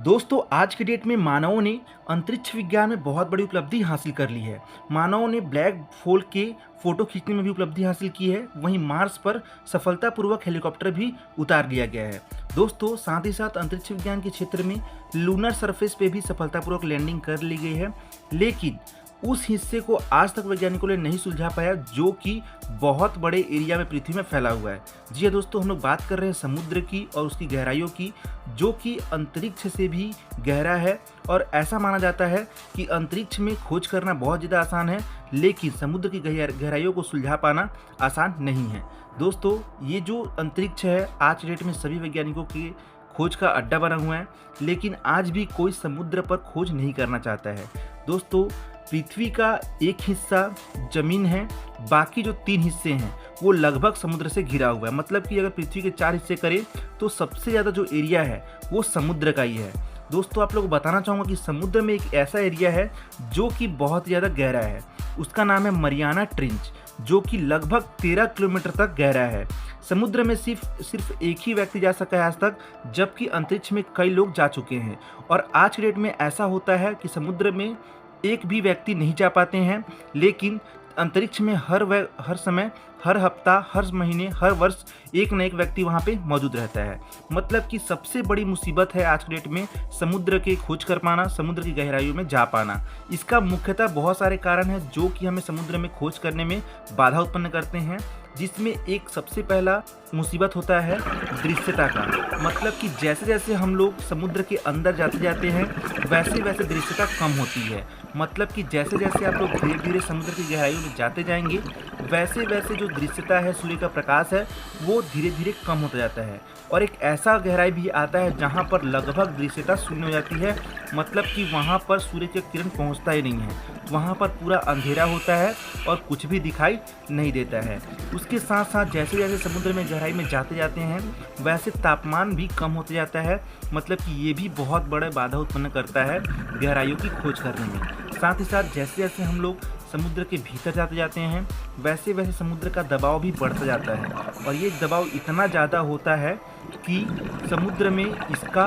दोस्तों आज की डेट में मानवों ने अंतरिक्ष विज्ञान में बहुत बड़ी उपलब्धि हासिल कर ली है। मानवों ने ब्लैक होल के फोटो खींचने में भी उपलब्धि हासिल की है। वहीं मार्स पर सफलतापूर्वक हेलीकॉप्टर भी उतार लिया गया है। दोस्तों साथ ही साथ अंतरिक्ष विज्ञान के क्षेत्र में लूनर सरफेस पे भी सफलतापूर्वक लैंडिंग कर ली गई है, लेकिन उस हिस्से को आज तक वैज्ञानिकों ने नहीं सुलझा पाया जो कि बहुत बड़े एरिया में पृथ्वी में फैला हुआ है। जी हाँ दोस्तों, हम लोग बात कर रहे हैं समुद्र की और उसकी गहराइयों की, जो कि अंतरिक्ष से भी गहरा है। और ऐसा माना जाता है कि अंतरिक्ष में खोज करना बहुत ज़्यादा आसान है, लेकिन समुद्र की गहराइयों को सुलझा पाना आसान नहीं है। दोस्तों ये जो अंतरिक्ष है आज की डेट में सभी वैज्ञानिकों की खोज का अड्डा बना हुआ है, लेकिन आज भी कोई समुद्र पर खोज नहीं करना चाहता है। दोस्तों पृथ्वी का एक हिस्सा जमीन है, बाकी जो 3 हिस्से हैं वो लगभग समुद्र से घिरा हुआ है। मतलब कि अगर पृथ्वी के 4 हिस्से करें तो सबसे ज़्यादा जो एरिया है वो समुद्र का ही है। दोस्तों आप लोगों को बताना चाहूँगा कि समुद्र में एक ऐसा एरिया है जो कि बहुत ज़्यादा गहरा है। उसका नाम है मरियाना ट्रेंच, जो कि लगभग 13 किलोमीटर तक गहरा है। समुद्र में सिर्फ एक ही व्यक्ति जा सका है आज तक, जबकि अंतरिक्ष में कई लोग जा चुके हैं। और आज की डेट में ऐसा होता है कि समुद्र में एक भी व्यक्ति नहीं जा पाते हैं, लेकिन अंतरिक्ष में हर समय, हर हफ्ता, हर महीने, हर वर्ष एक न एक व्यक्ति वहाँ पे मौजूद रहता है। मतलब कि सबसे बड़ी मुसीबत है आज के डेट में समुद्र के खोज कर पाना, समुद्र की गहराइयों में जा पाना। इसका मुख्यतः बहुत सारे कारण हैं जो कि हमें समुद्र में खोज करने में बाधा उत्पन्न करते हैं, जिसमें एक सबसे पहला मुसीबत होता है दृश्यता का। मतलब कि जैसे जैसे हम लोग समुद्र के अंदर जाते जाते हैं वैसे वैसे दृश्यता कम होती है। मतलब कि जैसे जैसे आप लोग धीरे धीरे समुद्र की गहराइयों में जाते जाएंगे वैसे वैसे जो दृश्यता है, सूर्य का प्रकाश है, वो धीरे धीरे कम होता जाता है। और एक ऐसा गहराई भी आता है जहाँ पर लगभग दृश्यता शून्य हो जाती है। मतलब कि वहाँ पर सूर्य की किरण पहुँचता ही नहीं है, वहाँ पर पूरा अंधेरा होता है और कुछ भी दिखाई नहीं देता है। उसके साथ साथ जैसे जैसे समुद्र में गहराई में जाते जाते हैं वैसे तापमान भी कम होते जाता है। मतलब कि ये भी बहुत बड़ा बाधा उत्पन्न करता है गहराइयों की खोज करने में। साथ ही साथ जैसे जैसे हम लोग समुद्र के भीतर जाते जाते हैं वैसे वैसे समुद्र का दबाव भी बढ़ता जाता है। और ये दबाव इतना ज़्यादा होता है कि समुद्र में इसका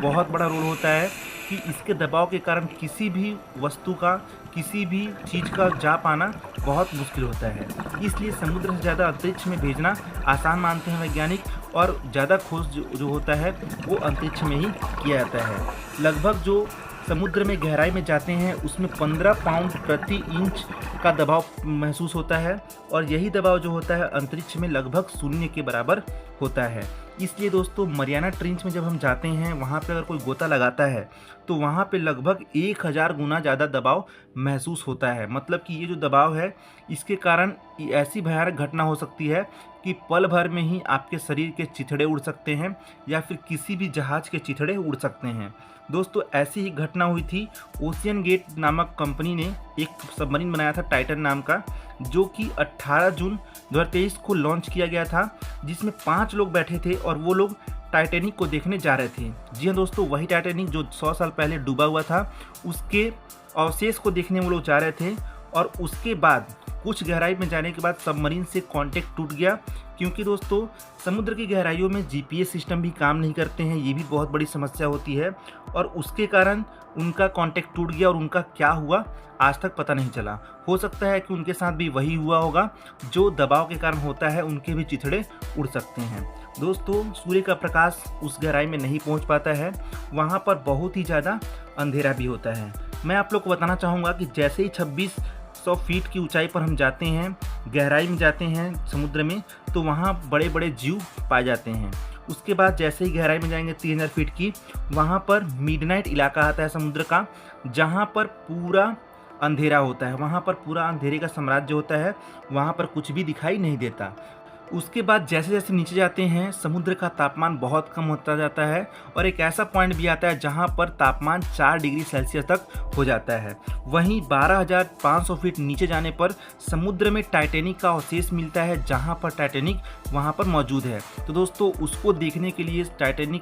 बहुत बड़ा रोल होता है कि इसके दबाव के कारण किसी भी वस्तु का, किसी भी चीज़ का जा पाना बहुत मुश्किल होता है। इसलिए समुद्र से ज़्यादा अंतरिक्ष में भेजना आसान मानते हैं वैज्ञानिक, और ज़्यादा खोज जो होता है वो अंतरिक्ष में ही किया जाता है। लगभग जो समुद्र में गहराई में जाते हैं उसमें 15 पाउंड प्रति इंच का दबाव महसूस होता है, और यही दबाव जो होता है अंतरिक्ष में लगभग शून्य के बराबर होता है। इसलिए दोस्तों मरियाना ट्रेंच में जब हम जाते हैं वहाँ पे अगर कोई गोता लगाता है तो वहाँ पे लगभग 1000 गुना ज़्यादा दबाव महसूस होता है। मतलब कि ये जो दबाव है इसके कारण ऐसी भयानक घटना हो सकती है कि पल भर में ही आपके शरीर के चिथड़े उड़ सकते हैं या फिर किसी भी जहाज़ के चिथड़े उड़ सकते हैं। दोस्तों ऐसी ही घटना हुई थी। ओशियन गेट नामक कंपनी ने एक सबमरीन बनाया था टाइटन नाम का, जो कि 18 जून 2023 को लॉन्च किया गया था, जिसमें 5 लोग बैठे थे और वो लोग टाइटैनिक को देखने जा रहे थे। जी हाँ दोस्तों, वही टाइटैनिक जो 100 साल पहले डूबा हुआ था उसके अवशेष को देखने वो लोग जा रहे थे। और उसके बाद कुछ गहराई में जाने के बाद सबमरीन से कांटेक्ट टूट गया, क्योंकि दोस्तों समुद्र की गहराइयों में जीपीएस सिस्टम भी काम नहीं करते हैं। ये भी बहुत बड़ी समस्या होती है, और उसके कारण उनका कांटेक्ट टूट गया और उनका क्या हुआ आज तक पता नहीं चला। हो सकता है कि उनके साथ भी वही हुआ होगा, जो दबाव के कारण होता है, उनके भी चिथड़े उड़ सकते हैं। दोस्तों सूर्य का प्रकाश उस गहराई में नहीं पहुंच पाता है, वहाँ पर बहुत ही ज़्यादा अंधेरा भी होता है। मैं आप लोग को बताना चाहूँगा कि जैसे ही 2600 फीट की ऊंचाई पर हम जाते हैं, गहराई में जाते हैं समुद्र में, तो वहाँ बड़े बड़े जीव पाए जाते हैं। उसके बाद जैसे ही गहराई में जाएंगे 3000 फीट की, वहाँ पर मिडनाइट इलाका आता है समुद्र का, जहाँ पर पूरा अंधेरा होता है। वहाँ पर पूरा अंधेरे का साम्राज्य होता है, वहाँ पर कुछ भी दिखाई नहीं देता। उसके बाद जैसे जैसे नीचे जाते हैं समुद्र का तापमान बहुत कम होता जाता है, और एक ऐसा पॉइंट भी आता है जहां पर तापमान 4 डिग्री सेल्सियस तक हो जाता है। वहीं 12,500 फीट नीचे जाने पर समुद्र में टाइटैनिक का अवशेष मिलता है, जहां पर टाइटैनिक वहां पर मौजूद है। तो दोस्तों उसको देखने के लिए, टाइटैनिक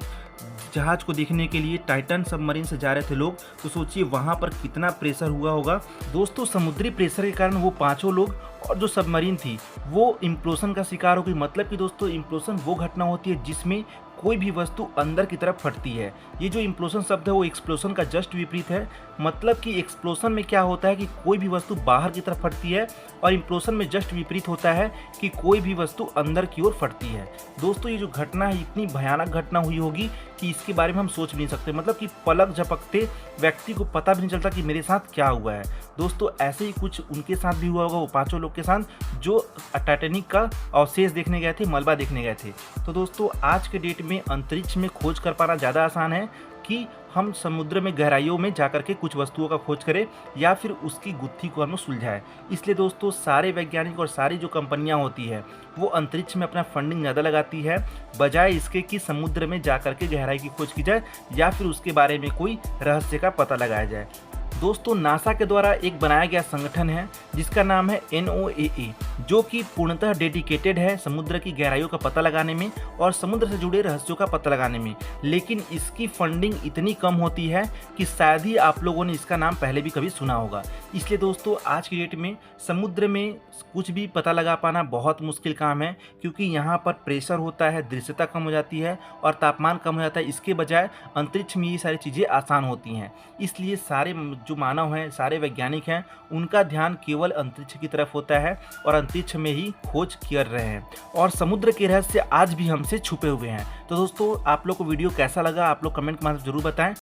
जहाज को देखने के लिए टाइटन सबमरीन से जा रहे थे लोग, तो सोचिए वहाँ पर कितना प्रेशर हुआ होगा। दोस्तों समुद्री प्रेशर के कारण वो 5 लोग और जो सबमरीन थी वो इम्प्लोशन का शिकार हो गई। मतलब कि दोस्तों इम्प्लोशन वो घटना होती है जिसमें कोई भी वस्तु अंदर की तरफ फटती है। ये जो इम्प्लोशन शब्द है वो एक्सप्लोशन का जस्ट विपरीत है। मतलब कि एक्सप्लोशन में क्या होता है कि कोई भी वस्तु बाहर की तरफ फटती है और इम्प्लोशन में जस्ट विपरीत होता है कि कोई भी वस्तु अंदर की ओर फटती है। दोस्तों ये जो घटना है इतनी भयानक घटना हुई होगी कि इसके बारे में हम सोच भी नहीं सकते। मतलब कि पलक झपकते व्यक्ति को पता भी नहीं चलता कि मेरे साथ क्या हुआ है। दोस्तों ऐसे ही कुछ उनके साथ भी हुआ होगा, वो 5 लोग के साथ जो टाइटैनिक का अवशेष देखने गए थे, मलबा देखने गए थे। तो दोस्तों आज के डेट में अंतरिक्ष में खोज कर पाना ज़्यादा आसान है कि हम समुद्र में गहराइयों में जाकर के कुछ वस्तुओं का खोज करें या फिर उसकी गुत्थी को हम सुलझाएं। इसलिए दोस्तों सारे वैज्ञानिक और सारी जो कंपनियां होती है वो अंतरिक्ष में अपना फंडिंग ज़्यादा लगाती है, बजाय इसके कि समुद्र में जाकर के गहराई की खोज की जाए या फिर उसके बारे में कोई रहस्य का पता लगाया जाए। दोस्तों नासा के द्वारा एक बनाया गया संगठन है जिसका नाम है NOAA, जो कि पूर्णतः डेडिकेटेड है समुद्र की गहराइयों का पता लगाने में और समुद्र से जुड़े रहस्यों का पता लगाने में। लेकिन इसकी फंडिंग इतनी कम होती है कि शायद ही आप लोगों ने इसका नाम पहले भी कभी सुना होगा। इसलिए दोस्तों आज की डेट में समुद्र में कुछ भी पता लगा पाना बहुत मुश्किल काम है, क्योंकि यहाँ पर प्रेशर होता है, दृश्यता कम हो जाती है और तापमान कम हो जाता है। इसके बजाय अंतरिक्ष में ये सारी चीज़ें आसान होती हैं। इसलिए सारे जो मानव हैं, सारे वैज्ञानिक हैं, उनका ध्यान केवल अंतरिक्ष की तरफ होता है और अंतरिक्ष में ही खोज कर रहे हैं और समुद्र के रहस्य आज भी हमसे छुपे हुए हैं। तो दोस्तों आप लोग को वीडियो कैसा लगा आप लोग कमेंट के माध्यम से जरूर बताएं